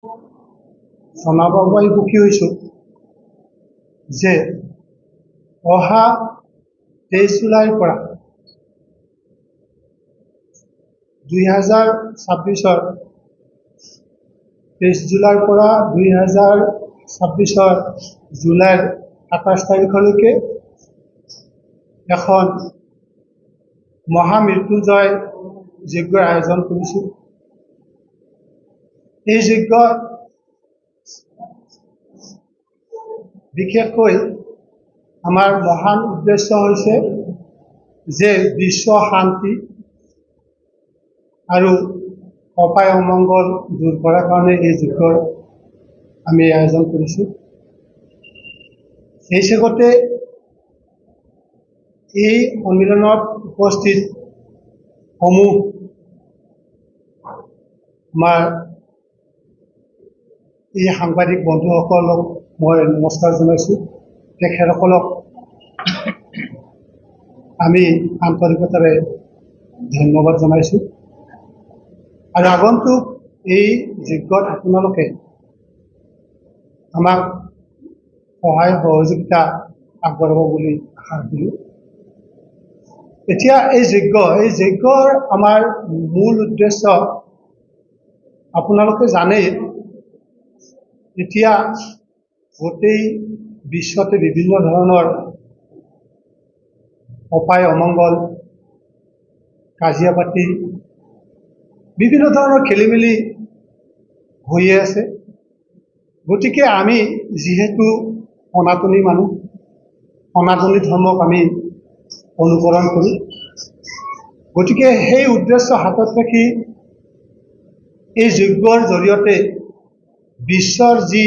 জনাব মই সুখী হৈছোঁ যে অহা 23 জুলাইৰ পৰা 2026-ৰ 23 জুলাইৰ পৰা 2026-ৰ জুলাইৰ 27 তাৰিখলৈকে এখন মহামৃত্যুঞ্জয় যজ্ঞৰ আয়োজন কৰিছোঁ। এই যজ্ঞ বিশেষকৈ আমাৰ মহান উদ্দেশ্য হৈছে যে বিশ্ব শান্তি আৰু অপায় অমংগল দূৰ কৰাৰ কাৰণে এই যজ্ঞৰ আমি আয়োজন কৰিছোঁ। এই চেগতে এই সন্মিলনত উপস্থিত সমূহ আমাৰ এই সাংবাদিক বন্ধুসকলক মই নমস্কাৰ জনাইছোঁ। তেখেতসকলক আমি আন্তৰিকতাৰে ধন্যবাদ জনাইছোঁ। আৰু আগন্তুক এই যজ্ঞত আপোনালোকে আমাক সহায় সহযোগিতা আগবঢ়াব বুলি আশা কৰিলোঁ। এতিয়া এই যজ্ঞৰ আমাৰ মূল উদ্দেশ্য আপোনালোকে জানেই, এতিয়া গোটেই বিশ্বতে বিভিন্ন ধৰণৰ অপায় অমংগল, কাজিয়া পাতি, বিভিন্ন ধৰণৰ খেলিমেলি হৈয়ে আছে। গতিকে আমি যিহেতু সনাতনী মানুহ, সনাতনী ধৰ্মক আমি অনুকৰণ কৰোঁ, গতিকে সেই উদ্দেশ্য হাতত ৰাখি এই যজ্ঞৰ জৰিয়তে বিশ্বৰ যি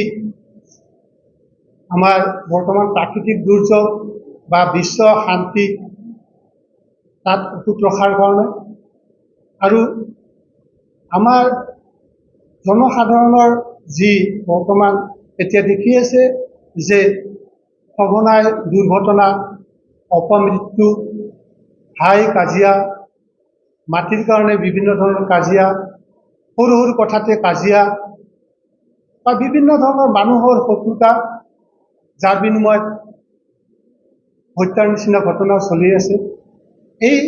আমাৰ বৰ্তমান প্ৰাকৃতিক দুৰ্যোগ বা বিশ্ব শান্তি তাত অটুট ৰখাৰ কাৰণে আৰু আমাৰ জনসাধাৰণৰ যি বৰ্তমান এতিয়া দেখি আছে যে সঘনাই দুৰ্ঘটনা, অপমৃত্যু, হাই কাজিয়া, মাটিৰ কাৰণে বিভিন্ন ধৰণৰ কাজিয়া, সৰু সৰু কথাতে কাজিয়া বা বিভিন্ন ধৰণৰ মানুহৰ শত্ৰুতা, যাৰ বিনিময়ত হত্যাৰ নিচিনা ঘটনা চলি আছে। এই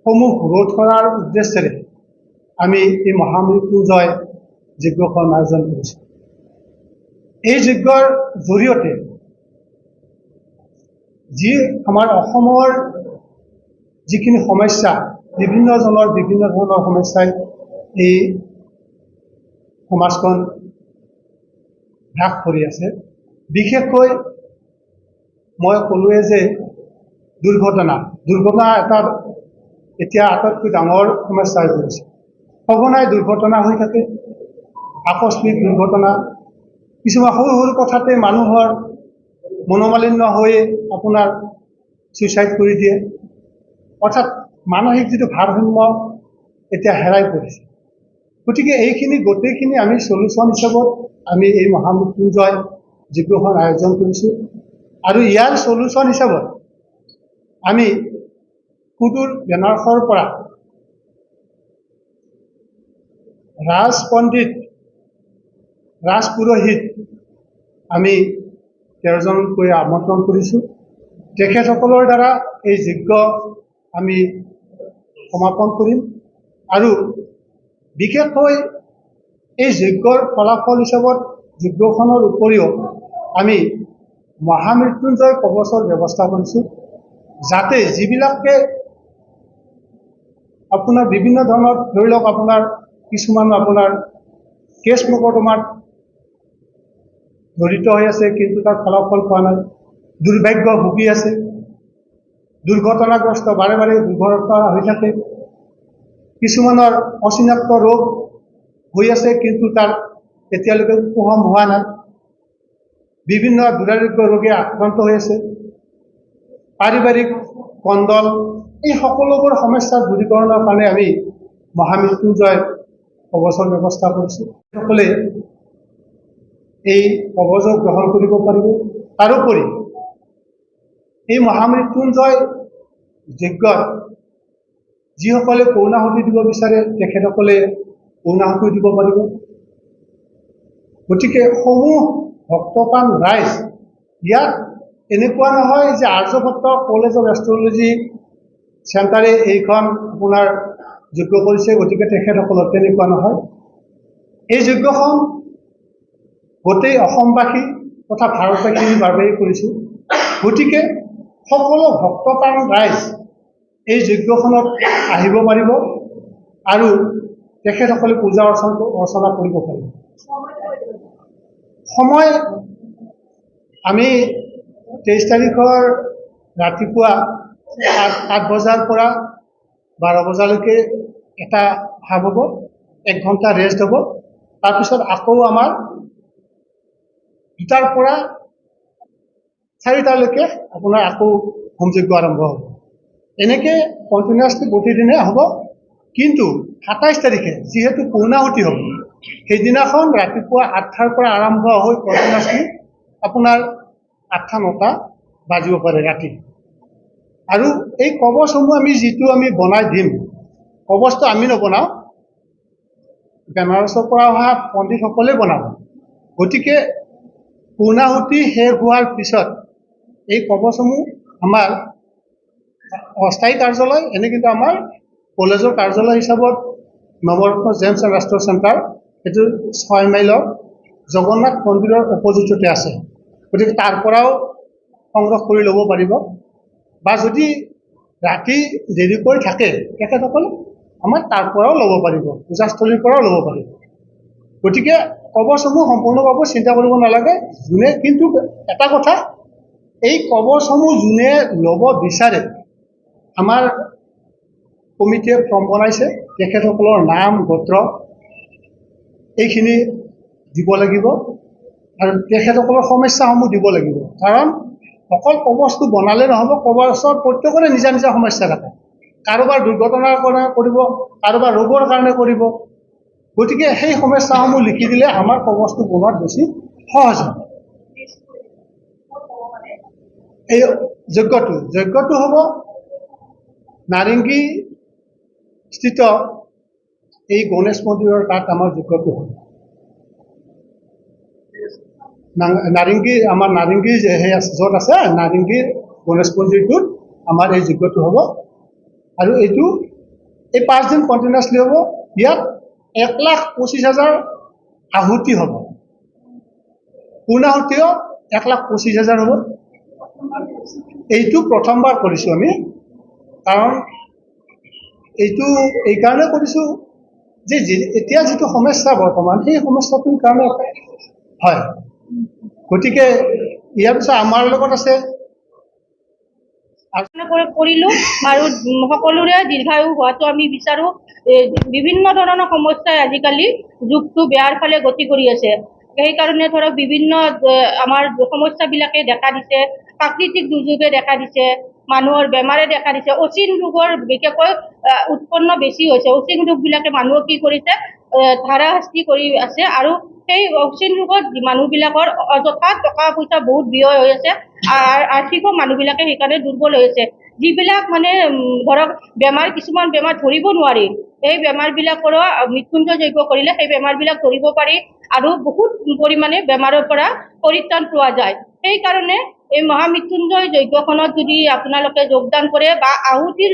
সমূহ ৰোধ কৰাৰ উদ্দেশ্যেৰে আমি এই মহামৃত্যুঞ্জয় যজ্ঞখন আয়োজন কৰিছোঁ। এই যজ্ঞৰ জৰিয়তে যি আমাৰ অসমৰ যিখিনি সমস্যা, বিভিন্ন ধৰণৰ সমস্যাই এই সমাজখন হ্ৰাস কৰি আছে। বিশেষকৈ মই ক'লোৱে যে দুৰ্ঘটনা এটা এতিয়া আটাইতকৈ ডাঙৰ সমস্যা হৈ পৰিছে। সঘনাই দুৰ্ঘটনা হৈ থাকে, আকস্মিক দুৰ্ঘটনা, কিছুমান সৰু সৰু কথাতে মানুহৰ মনোমালিন্য হৈ আপোনাৰ ছুইচাইড কৰি দিয়ে। অৰ্থাৎ মানসিক যিটো ভাৰসাম্য এতিয়া হেৰাই পৰিছে। গতিকে এইখিনি গোটেইখিনি আমি চলুচন হিচাপত আমি এই মহামৃত্যুঞ্জয় যজ্ঞখন আয়োজন কৰিছোঁ। আৰু ইয়াৰ চলুচন হিচাপত আমি সুদূৰ বেনাৰসৰ পৰা ৰাজপুৰোহিত আমি 13 জনকৈ আমন্ত্ৰণ কৰিছোঁ। তেখেতসকলৰ দ্বাৰা এই যজ্ঞ আমি সমাপন কৰিম। আৰু বিশেষকৈ এই যজ্ঞৰ ফলাফল হিচাপত যজ্ঞখনৰ উপৰিও আমি মহামৃত্যুঞ্জয় কৱচৰ ব্যৱস্থা কৰিছোঁ, যাতে যিবিলাকে আপোনাৰ বিভিন্ন ধৰণৰ ধৰি লওক আপোনাৰ কিছুমান আপোনাৰ কেছ মোকৰ্দমাত জড়িত হৈ আছে, কিন্তু তাৰ ফলাফল পোৱা নাই, দুৰ্ভাগ্য ভুগি আছে, দুৰ্ঘটনাগ্ৰস্ত বাৰে বাৰে দুৰ্ঘটনা হৈ থাকে, কিছুমানৰ অচিনাক্ত ৰোগ হৈ আছে কিন্তু তাৰ এতিয়ালৈকে উপশম হোৱা নাই, বিভিন্ন দুৰাৰোগ্য ৰোগে আক্ৰান্ত হৈ আছে, পাৰিবাৰিক কণ্ডল, এই সকলোবোৰ সমস্যাৰ দূৰীকৰণৰ কাৰণে আমি মহামৃত্যুঞ্জয় কৱচৰ ব্যৱস্থা কৰিছোঁ। সকলে এই কৱচ গ্ৰহণ কৰিব পাৰিব। তাৰোপৰি এই মহামৃত্যুঞ্জয় যজ্ঞত যিসকলে পূৰ্ণাহুতি দিব বিচাৰে তেখেতসকলে পূৰ্ণাহুতি দিব পাৰিব। গতিকে সমূহ ভক্তপ্ৰাণ ৰাইজ ইয়াত এনেকুৱা নহয় যে আৰ্যভট্ট কলেজ অফ এষ্ট্ৰলজি চেণ্টাৰে এইখন আপোনাৰ যোগ্য কৰিছে, গতিকে তেখেতসকলৰ তেনেকুৱা নহয়। এই যজ্ঞখন গোটেই অসমবাসী তথা ভাৰতবাসীৰ বাবেই কৰিছোঁ। গতিকে সকলো ভক্তপ্ৰাণ ৰাইজ এই যজ্ঞখনত আহিব পাৰিব আৰু তেখেতসকলে পূজা অৰ্চনা কৰিব পাৰিব। সময় আমি 23 তাৰিখৰ ৰাতিপুৱা 8 বজাৰ পৰা 12 বজালৈকে এটা ভাৱ হ'ব, 1 ঘণ্টা ৰেষ্ট হ'ব। তাৰপিছত আকৌ আমাৰ 2টাৰ পৰা 4টালৈকে আপোনাৰ আকৌ হোমযজ্ঞ আৰম্ভ হ'ব। এনেকৈ কণ্টিনিউৱাছলি প্ৰতিদিনে হ'ব। কিন্তু 27 তাৰিখে যিহেতু পূৰ্ণাহুতি হ'ব, সেইদিনাখন ৰাতিপুৱা 8টাৰ পৰা আৰম্ভ হৈ কণ্টিনিউৱাছলি আপোনাৰ 8টা-9টা বাজিব পাৰে ৰাতি। আৰু এই কবচসমূহ যিটো আমি বনাই দিম, কবচটো আমি নবনাওঁ, বেনাৰসৰ পৰা অহা পণ্ডিতসকলে বনাব। গতিকে পূৰ্ণাহুতি শেষ হোৱাৰ পিছত এই কবচসমূহ আমাৰ অস্থায়ী কাৰ্যালয়, এনে কিন্তু আমাৰ কলেজৰ কাৰ্যালয় হিচাপত নৱৰত্ন জেমছ এণ্ড ৰেষ্ট্ৰ চেণ্টাৰ, সেইটো 6 মাইলৰ জগন্নাথ মন্দিৰৰ অপজিটতে আছে। গতিকে তাৰ পৰাও সংগ্ৰহ কৰি ল'ব পাৰিব, বা যদি ৰাতি দেৰিকৈ থাকে তেখেতসকলে আমাৰ তাৰ পৰাও ল'ব পাৰিব, পূজাস্থলীৰ পৰাও ল'ব পাৰিব। গতিকে কবচসমূহ সম্পূৰ্ণ পাব, চিন্তা কৰিব নালাগে। যোনে কিন্তু এটা কথা, এই কবচসমূহ যোনে ল'ব বিচাৰে, আমাৰ কমিটিয়ে ফৰ্ম বনাইছে, তেখেতসকলৰ নাম গোত্ৰ এইখিনি দিব লাগিব আৰু তেখেতসকলৰ সমস্যাসমূহ দিব লাগিব। কাৰণ অকল কবচটো বনালে নহ'ব, কবচৰ প্ৰত্যেকৰে নিজা নিজা সমস্যা থাকে। কাৰোবাৰ দুৰ্ঘটনাৰ কাৰণে কৰিব, কাৰোবাৰ ৰোগৰ কাৰণে কৰিব। গতিকে সেই সমস্যাসমূহ লিখি দিলে আমাৰ কবচটো বনোৱাত বেছি সহজ হয়। এই যজ্ঞটো হ'ব নাৰেংগী স্থিত এই গণেশ মন্দিৰৰ তাত আমাৰ যজ্ঞটো হ'ব। নাৰেংগীৰ য'ত আছে নাৰেংগীৰ গণেশ মন্দিৰটোত আমাৰ এই যজ্ঞটো হ'ব। আৰু এই 5 দিন কণ্টিনিউৱাছলি হ'ব। ইয়াত 1,25,000 আহুতি হ'ব। পূৰ্ণাহুতিও 1,25,000 হ'ব। এইটো প্ৰথমবাৰ কৰিছোঁ আমি, কাৰণ এইটো এইকাৰণে কৰিছোঁ যে এতিয়া যিটো সমস্যা বৰ্তমান, সেই সমস্যাটোৰ কাৰণে হয়। গতিকে ইয়াৰ পিছত আমাৰ লগত আছে কৰিলোঁ আৰু সকলোৰে দীৰ্ঘায়ু হোৱাটো আমি বিচাৰোঁ। বিভিন্ন ধৰণৰ সমস্যাই আজিকালি যুগটো বেয়াৰ ফালে গতি কৰি আছে। সেইকাৰণে ধৰক বিভিন্ন আমাৰ সমস্যাবিলাকে দেখা দিছে, প্ৰাকৃতিক দুৰ্যোগে দেখা দিছে, মানুহৰ বেমাৰে দেখা দিছে, অচিন ৰোগৰ বিশেষকৈ উৎপন্ন বেছি হৈছে। অচিন ৰোগবিলাকে মানুহক কি কৰিছে, ধাৰাশাস্তি কৰি আছে। আৰু সেই অচিন ৰোগত মানুহবিলাকৰ অযথা টকা পইচা বহুত ব্যয় হৈ আছে, আৰ্থিকো মানুহবিলাকে সেইকাৰণে দুৰ্বল হৈ আছে। যিবিলাক মানে ধৰক কিছুমান বেমাৰ ধৰিব নোৱাৰি, সেই বেমাৰবিলাকৰো মৃত্যুঞ্জয় যজ্ঞ কৰিলে সেই বেমাৰবিলাক ধৰিব পাৰি আৰু বহুত পৰিমাণে বেমাৰৰ পৰা পৰিত্ৰাণ পোৱা যায়। সেইকাৰণে এই মহামৃত্যুঞ্জয় যজ্ঞখনত যদি আপোনালোকে যোগদান কৰে, বা আহুতিৰ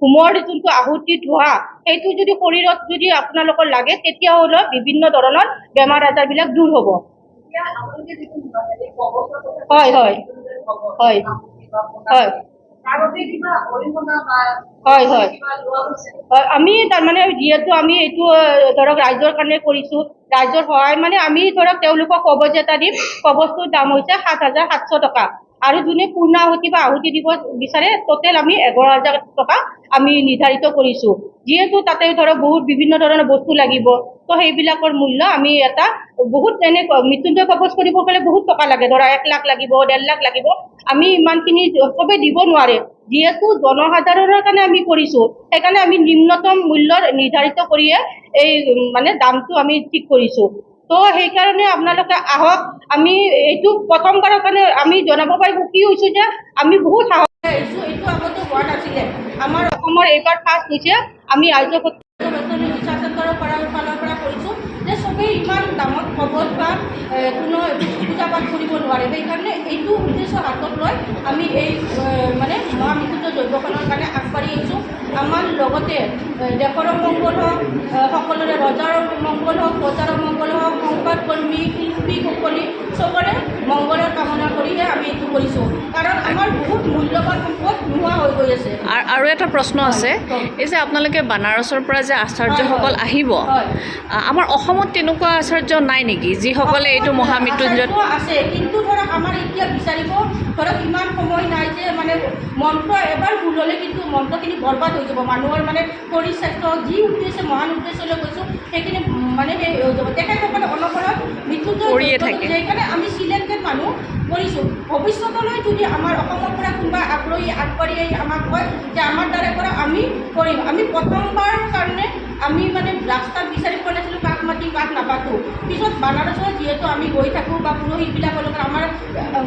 হোমৰ যোনটো আহুতি ধোৱা, সেইটো যদি শৰীৰত যদি আপোনালোকৰ লাগে, তেতিয়াহ'লে বিভিন্ন ধৰণৰ বেমাৰ আজাৰবিলাক দূৰ হ'ব। হয় হয় হয় হয় হয় হয় হয়। আমি তাৰমানে যিহেতু আমি এইটো ধৰক ৰাইজৰ কাৰণে কৰিছোঁ, ৰাইজৰ সহায় মানে আমি ধৰক তেওঁলোকক কবচ এটা দিম। কবচটোৰ দাম হৈছে 7,700 টকা। আৰু যোনে পূৰ্ণ আহুতি বা আহুতি দিব বিচাৰে, টোটেল আমি 11,000 টকা আমি নিৰ্ধাৰিত কৰিছোঁ। যিহেতু তাতে ধৰক বহুত বিভিন্ন ধৰণৰ বস্তু লাগিব, তো সেইবিলাকৰ মূল্য আমি এটা বহুত মৃত্যুঞ্জয় কবচ কৰিব গ'লে বহুত টকা লাগে, ধৰা 1 লাখ লাগিব, 1.5 লাখ লাগিব। আমি ইমানখিনি চবেই দিব নোৱাৰে। যিহেতু জনসাধাৰণৰ কাৰণে আমি কৰিছোঁ, সেইকাৰণে আমি নিম্নতম মূল্য নিৰ্ধাৰিত কৰিয়ে এই মানে দামটো আমি ঠিক কৰিছোঁ। তো সেইকাৰণে আপোনালোকে আহক। আমি এইটো প্ৰথমবাৰৰ কাৰণে আমি জনাব পাৰি সুখী হৈছোঁ যে আমি বহুত সাহস আহিছোঁ। এইটো আগতে হোৱা নাছিলে। আমাৰ অসমৰ এইবাৰ ফাৰ্ষ্ট হৈছে। আমি আৰ্য ৰিচাৰ্চ চেণ্টাৰৰ ফালৰ পৰা কৰিছোঁ যে চবেই ইমান ইমান দামত কবচ বা কোনো পূজা পাঠ কৰিব নোৱাৰে। সেইকাৰণে এইটো উদ্দেশ্য হাতত লৈ আমি এই মানে মহামৃত্যুঞ্জয় যজ্ঞখনৰ কাৰণে আগবাঢ়ি আহিছোঁ। আমাৰ লগতে দেশৰ মংগল হওক, সকলোৰে ৰজাৰ মংগল হওক, প্ৰজাৰৰ মংগল হওক, সংবাদকৰ্মী, শিল্পী, সকলি চবৰে মংগলৰ কামনা কৰিহে আমি এইটো কৰিছোঁ। কাৰণ আমাৰ বহুত মূল্যৱান সম্পদ নোহোৱা হৈ গৈ আছে। আৰু এটা প্ৰশ্ন আছে, এই যে আপোনালোকে বানাৰসৰ পৰা যে আচাৰ্যসকল আহিব, হয়। আমাৰ অসমত তেনেকুৱা আচাৰ্য নাই নেকি যিসকলে এইটো মহামৃত্যুঞ্জয়? আছে, কিন্তু ধৰক আমাৰ এতিয়া বিচাৰিব ধৰক ইমান সময় নাই যে মানে মন্ত্ৰ এবাৰ ভুল হ'লে কিন্তু মন্ত্ৰখিনি বৰবাদ হৈ যাব। মানুহৰ মানে শৰীৰ স্বাস্থ্য যি উদ্দেশ্য মহান উদ্দেশ্যলৈ গৈছোঁ সেইখিনি মানে সেই হৈ যাব। তেখেতসকলে অনবৰত মৃত্যুঞ্জয় কৰিয়ে থাকে। সেইকাৰণে আমি চিলেক্টেড মানুহ কৰিছোঁ। ভৱিষ্যতলৈ যদি আমাৰ অসমৰ পৰা কোনোবা আগ্ৰহী আগবাঢ়ি আহি আমাক কয় যে আমাৰ দ্বাৰা পৰা আমি কৰিম, আমি প্ৰথমবাৰ কাৰণে আমি মানে ৰাস্তাত বিচাৰি পোৱা নাছিলোঁ কাক মাতি কাক নাপাতোঁ। পিছত বানাৰসত যিহেতু আমি গৈ থাকোঁ বা পুৰোহিতবিলাকৰ লগত আমাৰ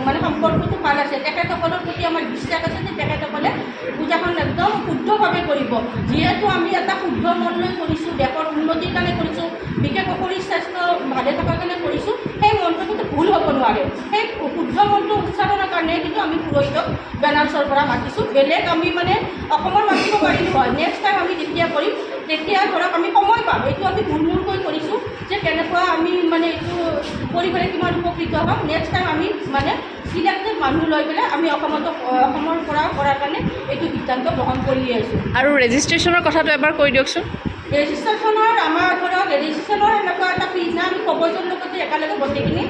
মানে সম্পৰ্কটো ভাল আছে, তেখেতসকলৰ প্ৰতি আমাৰ বিশ্বাস আছে যে তেখেতসকলে পূজাখন একদম শুদ্ধভাৱে কৰিব। যিহেতু আমি এটা শুদ্ধ মন লৈ কৰিছোঁ, দেশৰ উন্নতিৰ কাৰণে কৰিছোঁ, বিশেষ শৰীৰ স্বাস্থ্য ভালে থকাৰ কাৰণে কৰিছোঁ, সেই মন্ত্ৰটো কিন্তু ভুল হ'ব নোৱাৰে। সেই শুদ্ধ মন্ত্ৰ উচ্চাৰণৰ কাৰণে কিন্তু আমি পুৰোহিতক বেনাৰসৰ পৰা মাতিছোঁ। বেলেগ আমি মানে অসমৰ মাতিব পাৰিলোঁ হয়। নেক্সট টাইম আমি যেতিয়া কৰিম তেতিয়া ধৰক আমি সময় পাম। এইটো আমি মূলকৈ কৰিছোঁ যে কেনেকুৱা আমি মানে এইটো কৰি পেলাই কিমান উপকৃত হ'ম। নেক্সট টাইম আমি মানে চিলেক্টেড মানুহ লৈ পেলাই আমি অসমৰ পৰা কৰাৰ কাৰণে এইটো সিদ্ধান্ত গ্ৰহণ কৰি আছোঁ। আৰু ৰেজিষ্ট্ৰেশ্যনৰ কথাটো এবাৰ কৈ দিয়কচোন। ৰেজিষ্ট্ৰেশ্যনৰ আমাৰ ধৰক ৰেজিষ্ট্ৰেশ্যনৰ এনেকুৱা এটা ফিজ নাই, আমি কবচৰ লগতে একেলগে গোটেইখিনি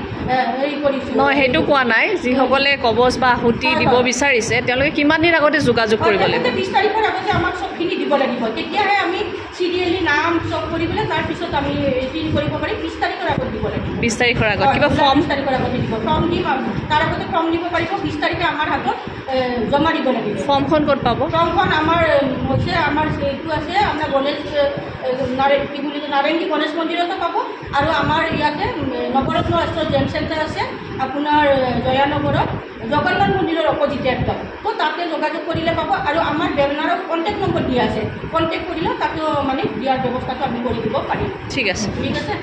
হেৰি কৰিছোঁ। নহয়, সেইটো কোৱা নাই। যিসকলে কবচ বা আহুতি দিব বিচাৰিছে তেওঁলোকে কিমান দিন আগতে যোগাযোগ কৰিব লাগিব? 20 তাৰিখৰ আগতে আমাক চবখিনি দিব লাগিব, তেতিয়াহে আমি চিৰিয়েলি নাম চব কৰি পেলাই তাৰপিছত আমি এডিট কৰিব পাৰিম। 20 তাৰিখৰ আগত দিব লাগিব। 20 তাৰিখৰ আগত কিবা ফৰ্ম? 20 তাৰিখৰ আগতে দিব, ফৰ্ম দিম। তাৰ আগতে ফৰ্ম দিব পাৰিব। 20 তাৰিখে আমাৰ হাতত জমা দিব লাগিব। ফৰ্মখন ক'ত পাব? ফৰ্মখন আমাৰ হৈছে আমাৰ এইটো আছে আপোনাৰ গণেশ কি বুলি নাৰেংগী গণেশ মন্দিৰতো পাব, আৰু আমাৰ ইয়াতে নৱৰত্ন ৰাষ্ট্ৰীয় জেম চেণ্টাৰ আছে আপোনাৰ জয়ানগৰত জগন্নাথ মন্দিৰৰ অপজিটে একদম। তো তাতে যোগাযোগ কৰিলে পাব, আৰু আমাৰ বেনাৰৰ কণ্টেক্ট নম্বৰ দিয়া আছে, কণ্টেক্ট কৰিলে তাতেও মানে দিয়াৰ ব্যৱস্থাটো আমি কৰি দিব পাৰিম। ঠিক আছে। ঠিক আছে।